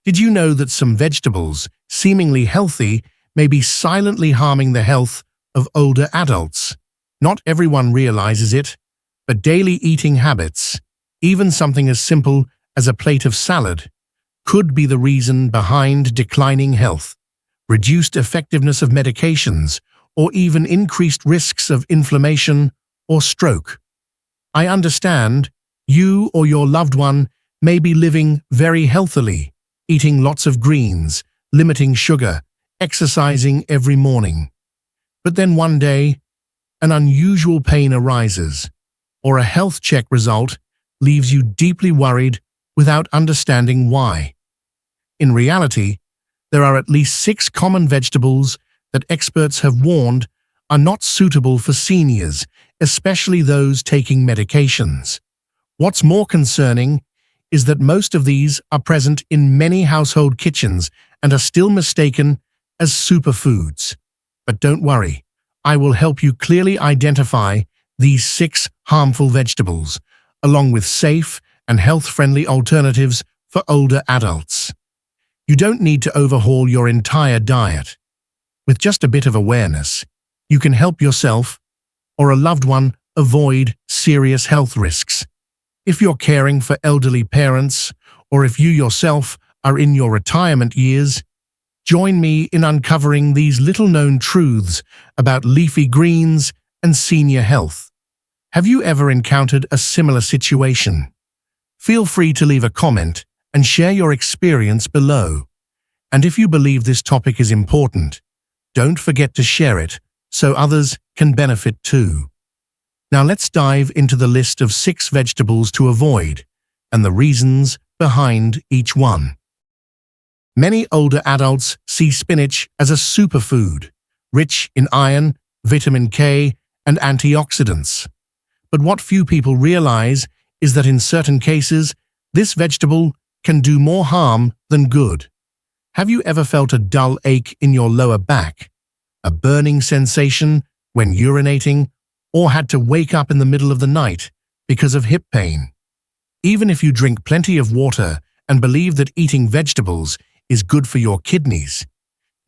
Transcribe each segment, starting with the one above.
Did you know that some vegetables, seemingly healthy, may be silently harming the health of older adults? Not everyone realizes it, but daily eating habits, even something as simple as a plate of salad, could be the reason behind declining health, reduced effectiveness of medications, or even increased risks of inflammation or stroke. I understand you or your loved one may be living very healthily, eating lots of greens, limiting sugar, exercising every morning. But then one day, an unusual pain arises, or a health check result leaves you deeply worried without understanding why. In reality, there are at least 6 common vegetables that experts have warned are not suitable for seniors, especially those taking medications. What's more concerning is that most of these are present in many household kitchens and are still mistaken as superfoods. But don't worry, I will help you clearly identify these 6 harmful vegetables, along with safe and health-friendly alternatives for older adults. You don't need to overhaul your entire diet. With just a bit of awareness, you can help yourself or a loved one avoid serious health risks. If you're caring for elderly parents, or if you yourself are in your retirement years, join me in uncovering these little-known truths about leafy greens and senior health. Have you ever encountered a similar situation? Feel free to leave a comment and share your experience below. And if you believe this topic is important, don't forget to share it so others can benefit too. Now let's dive into the list of 6 vegetables to avoid and the reasons behind each one. Many older adults see spinach as a superfood, rich in iron, vitamin K, and antioxidants. But what few people realize is that in certain cases, this vegetable can do more harm than good. Have you ever felt a dull ache in your lower back, a burning sensation when urinating, or had to wake up in the middle of the night because of hip pain? Even if you drink plenty of water and believe that eating vegetables is good for your kidneys,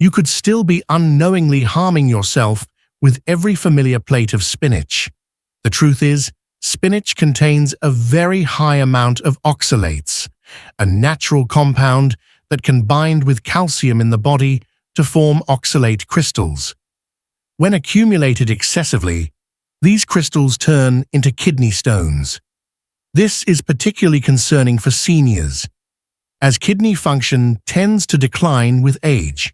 you could still be unknowingly harming yourself with every familiar plate of spinach. The truth is, spinach contains a very high amount of oxalates, a natural compound that can bind with calcium in the body to form oxalate crystals. When accumulated excessively, these crystals turn into kidney stones. This is particularly concerning for seniors, as kidney function tends to decline with age.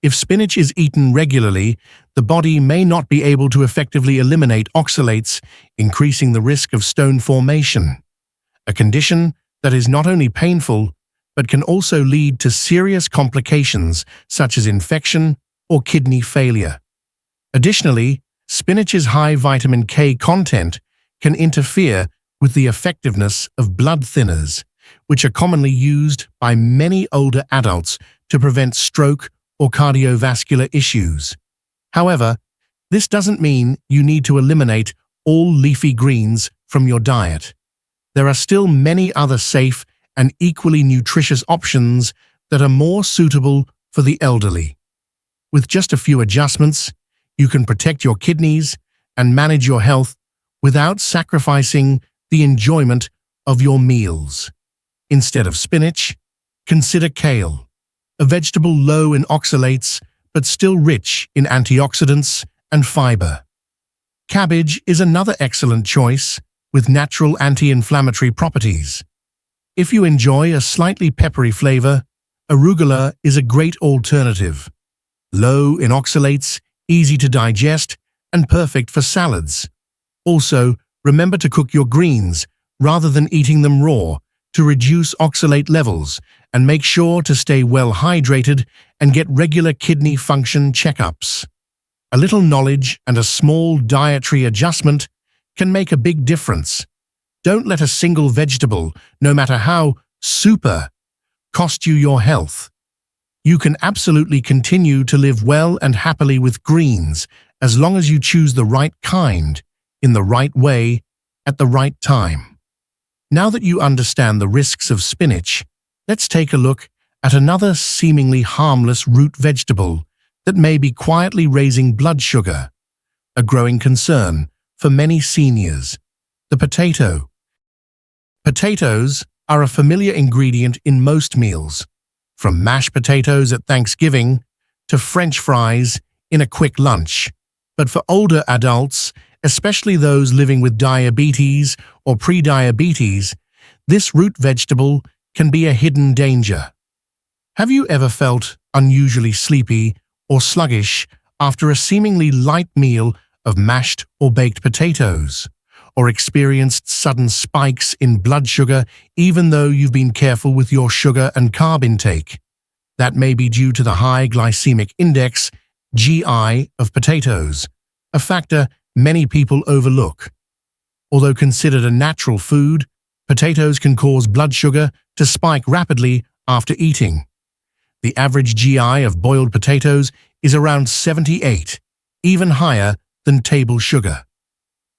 If spinach is eaten regularly, the body may not be able to effectively eliminate oxalates, increasing the risk of stone formation, a condition that is not only painful, but can also lead to serious complications such as infection or kidney failure. Additionally, spinach's high vitamin K content can interfere with the effectiveness of blood thinners, which are commonly used by many older adults to prevent stroke or cardiovascular issues. However, this doesn't mean you need to eliminate all leafy greens from your diet. There are still many other safe and equally nutritious options that are more suitable for the elderly. With just a few adjustments, you can protect your kidneys and manage your health without sacrificing the enjoyment of your meals. Instead of spinach, consider kale, a vegetable low in oxalates but still rich in antioxidants and fiber. Cabbage is another excellent choice with natural anti-inflammatory properties. If you enjoy a slightly peppery flavor, arugula is a great alternative. Low in oxalates, easy to digest, and perfect for salads. Also, remember to cook your greens rather than eating them raw to reduce oxalate levels, and make sure to stay well hydrated and get regular kidney function checkups. A little knowledge and a small dietary adjustment can make a big difference. Don't let a single vegetable, no matter how super, cost you your health. You can absolutely continue to live well and happily with greens as long as you choose the right kind, in the right way, at the right time. Now that you understand the risks of spinach, let's take a look at another seemingly harmless root vegetable that may be quietly raising blood sugar, a growing concern for many seniors: the potato. Potatoes are a familiar ingredient in most meals, from mashed potatoes at Thanksgiving to French fries in a quick lunch. But for older adults, especially those living with diabetes or pre-diabetes, this root vegetable can be a hidden danger. Have you ever felt unusually sleepy or sluggish after a seemingly light meal of mashed or baked potatoes, or experienced sudden spikes in blood sugar even though you've been careful with your sugar and carb intake? That may be due to the high glycemic index, GI, of potatoes, a factor many people overlook. Although considered a natural food, potatoes can cause blood sugar to spike rapidly after eating. The average GI of boiled potatoes is around 78, even higher than table sugar.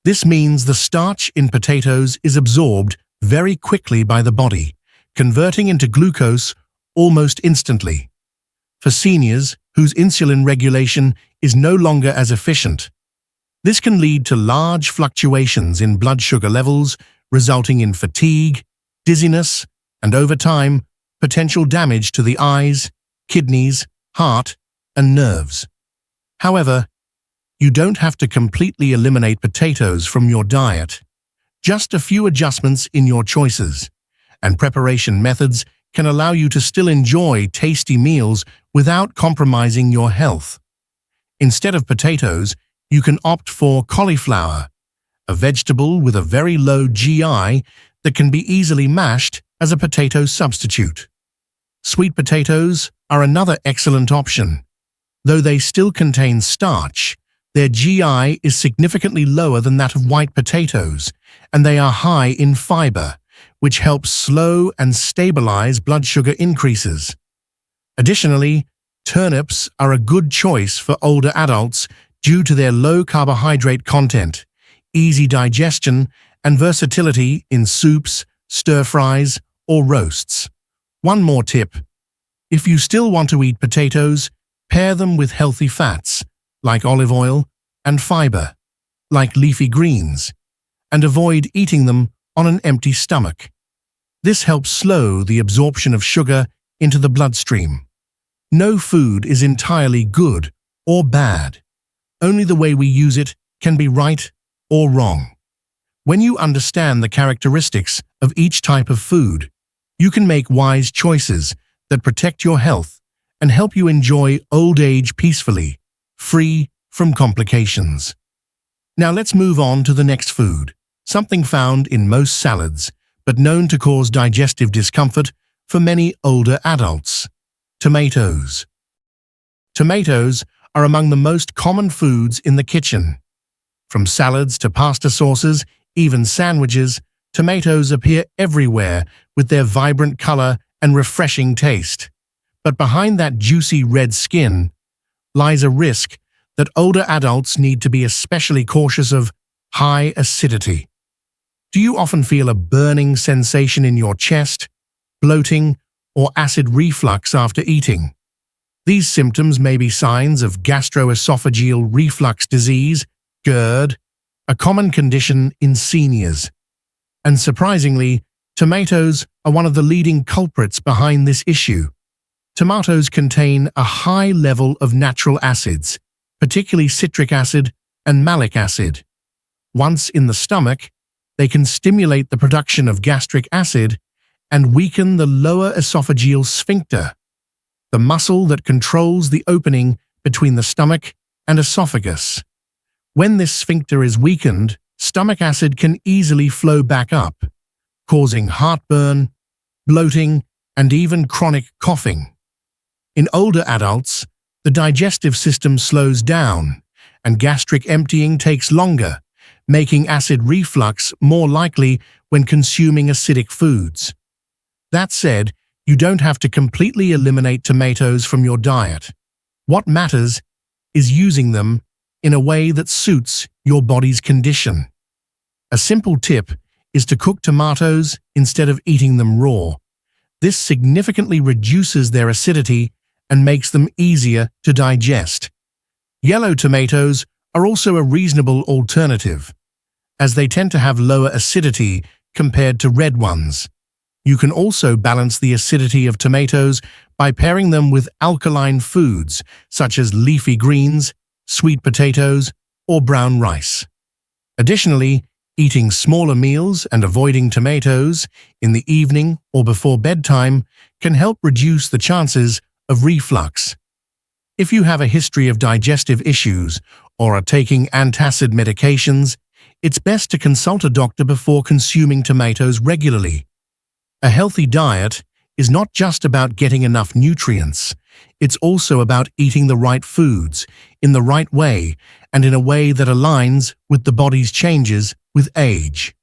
This means the starch in potatoes is absorbed very quickly by the body, converting into glucose almost instantly. For seniors whose insulin regulation is no longer as efficient, this can lead to large fluctuations in blood sugar levels, resulting in fatigue, dizziness, and over time, potential damage to the eyes, kidneys, heart, and nerves. However, you don't have to completely eliminate potatoes from your diet. Just a few adjustments in your choices and preparation methods can allow you to still enjoy tasty meals without compromising your health. Instead of potatoes, you can opt for cauliflower, a vegetable with a very low GI that can be easily mashed as a potato substitute. Sweet potatoes are another excellent option. Though they still contain starch, their GI is significantly lower than that of white potatoes, and they are high in fiber, which helps slow and stabilize blood sugar increases. Additionally, turnips are a good choice for older adults due to their low carbohydrate content, easy digestion, and versatility in soups, stir-fries, or roasts. One more tip: if you still want to eat potatoes, pair them with healthy fats, like olive oil, and fiber, like leafy greens, and avoid eating them on an empty stomach. This helps slow the absorption of sugar into the bloodstream. No food is entirely good or bad. Only the way we use it can be right or wrong. When you understand the characteristics of each type of food, you can make wise choices that protect your health and help you enjoy old age peacefully, free from complications. Now let's move on to the next food, something found in most salads, but known to cause digestive discomfort for many older adults: tomatoes. Tomatoes are among the most common foods in the kitchen. From salads to pasta sauces, even sandwiches, tomatoes appear everywhere with their vibrant color and refreshing taste. But behind that juicy red skin lies a risk that older adults need to be especially cautious of: high acidity. Do you often feel a burning sensation in your chest, bloating, or acid reflux after eating? These symptoms may be signs of gastroesophageal reflux disease, GERD, a common condition in seniors. And surprisingly, tomatoes are one of the leading culprits behind this issue. Tomatoes contain a high level of natural acids, particularly citric acid and malic acid. Once in the stomach, they can stimulate the production of gastric acid and weaken the lower esophageal sphincter, the muscle that controls the opening between the stomach and esophagus. When this sphincter is weakened, stomach acid can easily flow back up, causing heartburn, bloating, and even chronic coughing. In older adults, the digestive system slows down, and gastric emptying takes longer, making acid reflux more likely when consuming acidic foods. That said, you don't have to completely eliminate tomatoes from your diet. What matters is using them in a way that suits your body's condition. A simple tip is to cook tomatoes instead of eating them raw. This significantly reduces their acidity and makes them easier to digest. Yellow tomatoes are also a reasonable alternative, as they tend to have lower acidity compared to red ones. You can also balance the acidity of tomatoes by pairing them with alkaline foods such as leafy greens, sweet potatoes, or brown rice. Additionally, eating smaller meals and avoiding tomatoes in the evening or before bedtime can help reduce the chances of reflux. If you have a history of digestive issues or are taking antacid medications, it's best to consult a doctor before consuming tomatoes regularly. A healthy diet is not just about getting enough nutrients, it's also about eating the right foods in the right way and in a way that aligns with the body's changes with age.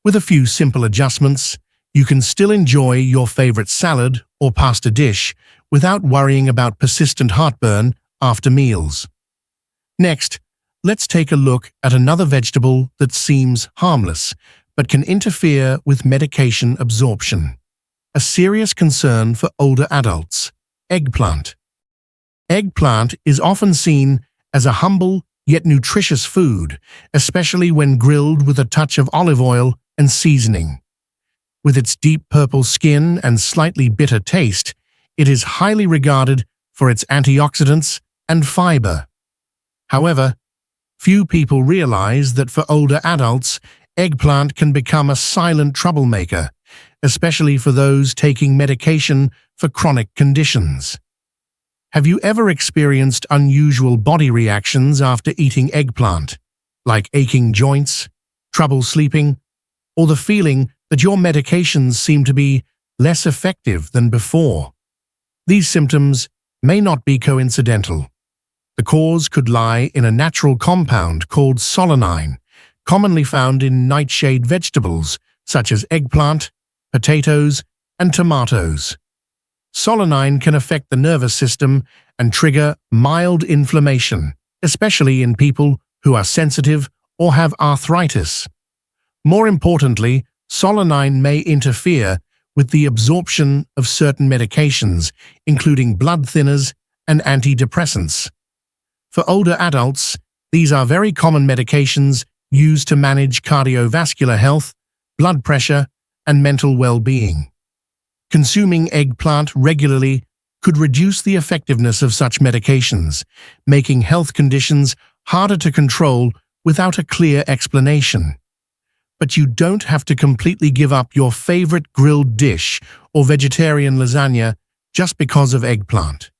With a few simple adjustments, you can still enjoy your favorite salad or pasta dish without worrying about persistent heartburn after meals. Next, let's take a look at another vegetable that seems harmless but can interfere with medication absorption. A serious concern for older adults: eggplant. Eggplant is often seen as a humble yet nutritious food, especially when grilled with a touch of olive oil and seasoning. With its deep purple skin and slightly bitter taste, it is highly regarded for its antioxidants and fiber. However, few people realize that for older adults, eggplant can become a silent troublemaker, especially for those taking medication for chronic conditions. Have you ever experienced unusual body reactions after eating eggplant, like aching joints, trouble sleeping, or the feeling that your medications seem to be less effective than before? These symptoms may not be coincidental. The cause could lie in a natural compound called solanine, commonly found in nightshade vegetables such as eggplant, potatoes, and tomatoes. Solanine can affect the nervous system and trigger mild inflammation, especially in people who are sensitive or have arthritis. More importantly, solanine may interfere with the absorption of certain medications, including blood thinners and antidepressants. For older adults, these are very common medications used to manage cardiovascular health, blood pressure, and mental well-being. Consuming eggplant regularly could reduce the effectiveness of such medications, making health conditions harder to control without a clear explanation. But you don't have to completely give up your favorite grilled dish or vegetarian lasagna just because of eggplant.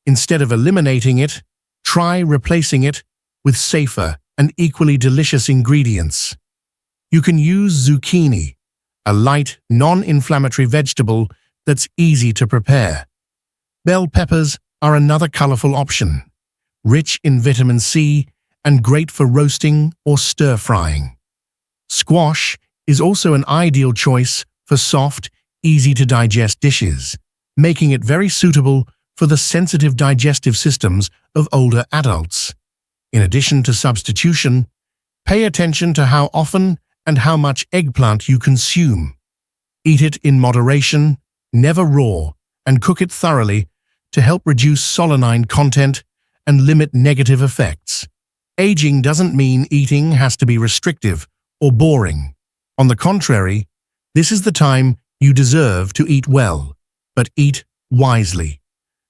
Instead of eliminating it, try replacing it with safer and equally delicious ingredients. You can use zucchini, a light, non-inflammatory vegetable that's easy to prepare. Bell peppers are another colorful option, rich in vitamin C and great for roasting or stir-frying. Squash is also an ideal choice for soft, easy-to-digest dishes, making it very suitable for the sensitive digestive systems of older adults. In addition to substitution, pay attention to how often and how much eggplant you consume. Eat it in moderation, never raw, and cook it thoroughly to help reduce solanine content and limit negative effects. Aging doesn't mean eating has to be restrictive or boring. On the contrary, this is the time you deserve to eat well, but eat wisely.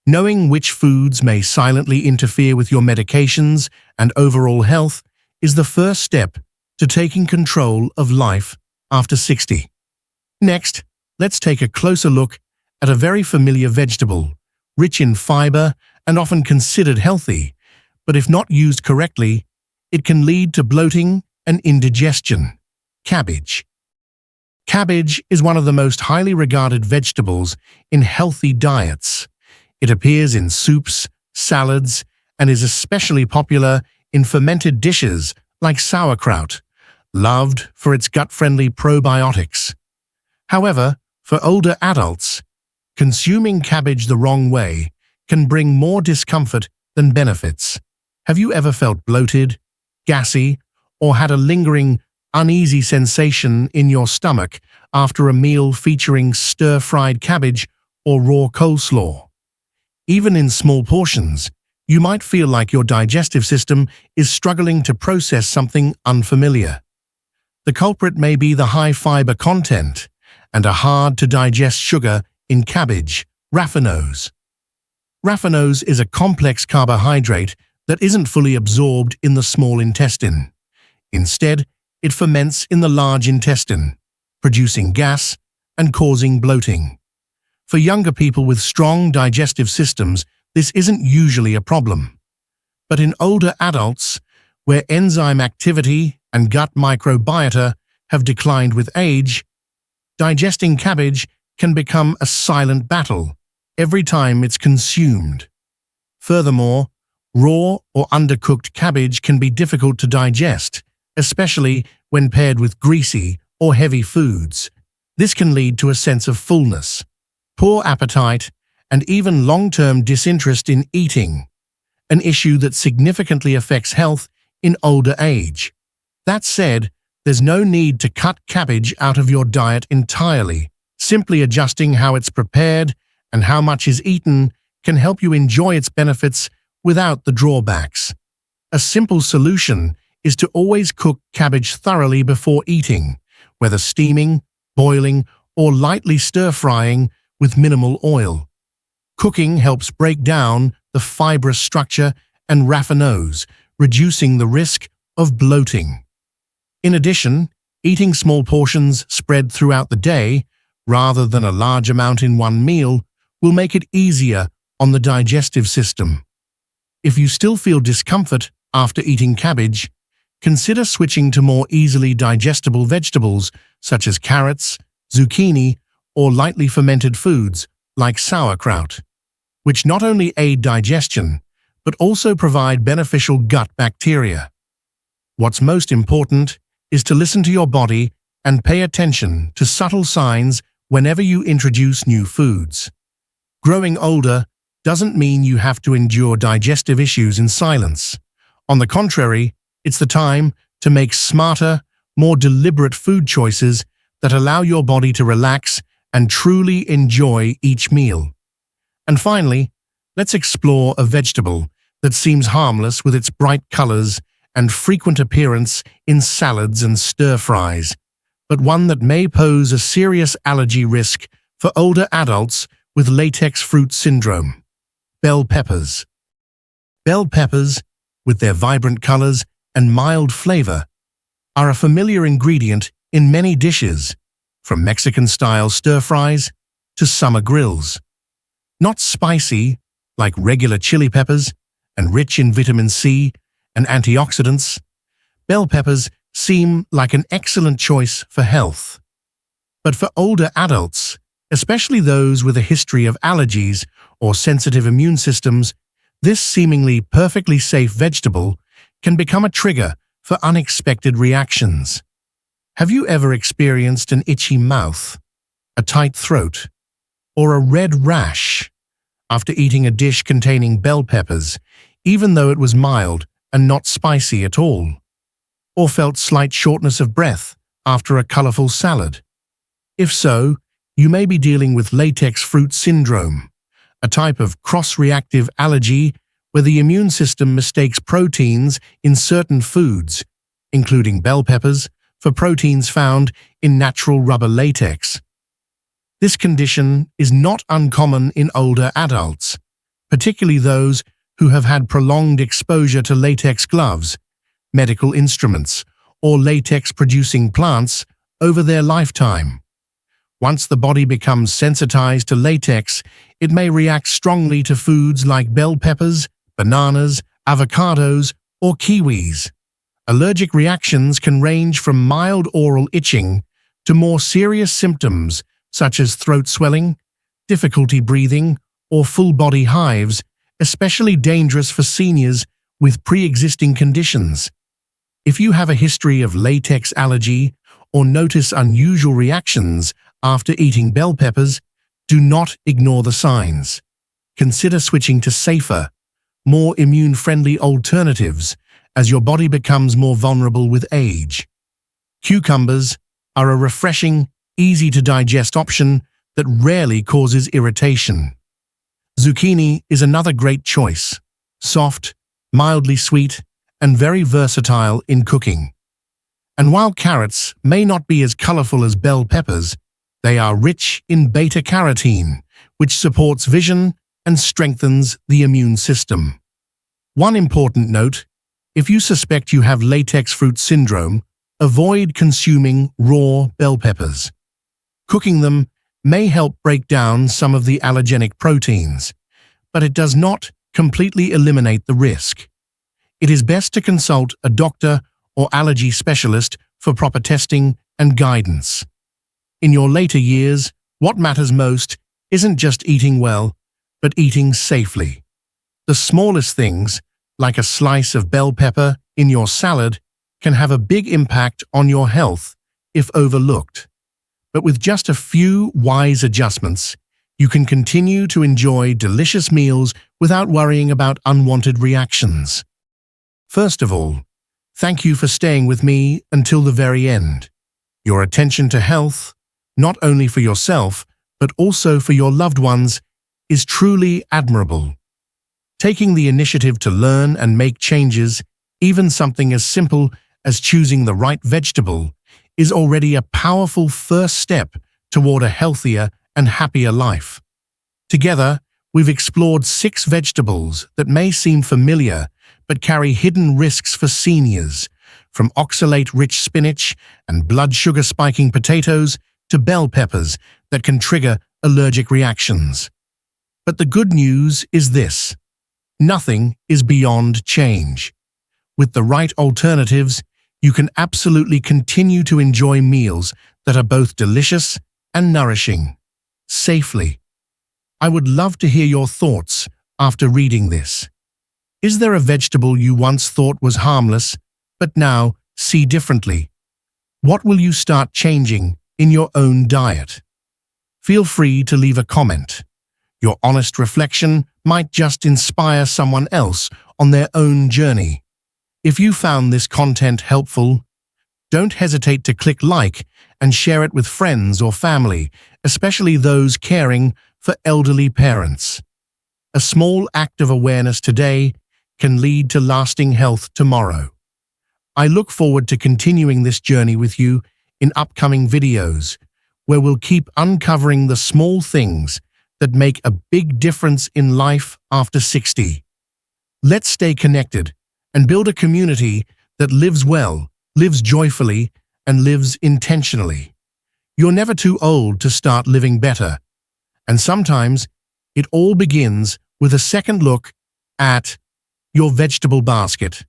Knowing which foods may silently interfere with your medications and overall health is the first step to taking control of life after 60. Next, let's take a closer look at a very familiar vegetable, rich in fiber and often considered healthy, but if not used correctly, it can lead to bloating and indigestion: cabbage. Cabbage is one of the most highly regarded vegetables in healthy diets. It appears in soups, salads, and is especially popular in fermented dishes like sauerkraut, loved for its gut-friendly probiotics. However, for older adults, consuming cabbage the wrong way can bring more discomfort than benefits. Have you ever felt bloated, gassy, or had a lingering uneasy sensation in your stomach after a meal featuring stir-fried cabbage or raw coleslaw. Even in small portions, you might feel like your digestive system is struggling to process something unfamiliar. The culprit may be the high fiber content and a hard-to-digest sugar in cabbage, raffinose. Raffinose is a complex carbohydrate that isn't fully absorbed in the small intestine. Instead, it ferments in the large intestine, producing gas and causing bloating. For younger people with strong digestive systems, this isn't usually a problem. But in older adults, where enzyme activity and gut microbiota have declined with age, digesting cabbage can become a silent battle every time it's consumed. Furthermore, raw or undercooked cabbage can be difficult to digest, especially when paired with greasy or heavy foods. This can lead to a sense of fullness, poor appetite, and even long-term disinterest in eating, an issue that significantly affects health in older age. That said, there's no need to cut cabbage out of your diet entirely. Simply adjusting how it's prepared and how much is eaten can help you enjoy its benefits without the drawbacks. A simple solution is to always cook cabbage thoroughly before eating, whether steaming, boiling, or lightly stir-frying with minimal oil. Cooking helps break down the fibrous structure and raffinose, reducing the risk of bloating. In addition, eating small portions spread throughout the day, rather than a large amount in one meal, will make it easier on the digestive system. If you still feel discomfort after eating cabbage, consider switching to more easily digestible vegetables such as carrots, zucchini, or lightly fermented foods like sauerkraut, which not only aid digestion, but also provide beneficial gut bacteria. What's most important is to listen to your body and pay attention to subtle signs whenever you introduce new foods. Growing older doesn't mean you have to endure digestive issues in silence. On the contrary, it's the time to make smarter, more deliberate food choices that allow your body to relax and truly enjoy each meal. And finally, let's explore a vegetable that seems harmless with its bright colors and frequent appearance in salads and stir-fries, but one that may pose a serious allergy risk for older adults with latex fruit syndrome: bell peppers. Bell peppers, with their vibrant colors and mild flavor, are a familiar ingredient in many dishes, from Mexican-style stir-fries to summer grills. Not spicy, like regular chili peppers, and rich in vitamin C and antioxidants, bell peppers seem like an excellent choice for health. But for older adults, especially those with a history of allergies or sensitive immune systems, this seemingly perfectly safe vegetable can become a trigger for unexpected reactions. Have you ever experienced an itchy mouth, a tight throat, or a red rash after eating a dish containing bell peppers, even though it was mild and not spicy at all? Or felt slight shortness of breath after a colorful salad? If so, you may be dealing with latex fruit syndrome, a type of cross-reactive allergy where the immune system mistakes proteins in certain foods, including bell peppers, for proteins found in natural rubber latex. This condition is not uncommon in older adults, particularly those who have had prolonged exposure to latex gloves, medical instruments, or latex-producing plants over their lifetime. Once the body becomes sensitized to latex, it may react strongly to foods like bell peppers, bananas, avocados, or kiwis. Allergic reactions can range from mild oral itching to more serious symptoms such as throat swelling, difficulty breathing, or full-body hives, especially dangerous for seniors with pre-existing conditions. If you have a history of latex allergy or notice unusual reactions after eating bell peppers, do not ignore the signs. Consider switching to safer, more immune-friendly alternatives as your body becomes more vulnerable with age. Cucumbers are a refreshing, easy-to-digest option that rarely causes irritation. Zucchini is another great choice, soft, mildly sweet, and very versatile in cooking. And while carrots may not be as colorful as bell peppers, they are rich in beta-carotene, which supports vision and strengthens the immune system. One important note: if you suspect you have latex fruit syndrome, avoid consuming raw bell peppers. Cooking them may help break down some of the allergenic proteins, but it does not completely eliminate the risk. It is best to consult a doctor or allergy specialist for proper testing and guidance. In your later years, what matters most isn't just eating well, but eating safely. The smallest things, like a slice of bell pepper in your salad, can have a big impact on your health if overlooked. But with just a few wise adjustments, you can continue to enjoy delicious meals without worrying about unwanted reactions. First of all, thank you for staying with me until the very end. Your attention to health, not only for yourself, but also for your loved ones, is truly admirable. Taking the initiative to learn and make changes, even something as simple as choosing the right vegetable, is already a powerful first step toward a healthier and happier life. Together, we've explored 6 vegetables that may seem familiar but carry hidden risks for seniors, from oxalate-rich spinach and blood sugar-spiking potatoes to bell peppers that can trigger allergic reactions. But the good news is this: nothing is beyond change. With the right alternatives, you can absolutely continue to enjoy meals that are both delicious and nourishing, safely. I would love to hear your thoughts after reading this. Is there a vegetable you once thought was harmless, but now see differently? What will you start changing in your own diet? Feel free to leave a comment. Your honest reflection might just inspire someone else on their own journey. If you found this content helpful, don't hesitate to click like and share it with friends or family, especially those caring for elderly parents. A small act of awareness today can lead to lasting health tomorrow. I look forward to continuing this journey with you in upcoming videos, where we'll keep uncovering the small things that make a big difference in life after 60. Let's stay connected and build a community that lives well, lives joyfully, and lives intentionally. You're never too old to start living better. And sometimes it all begins with a second look at your vegetable basket.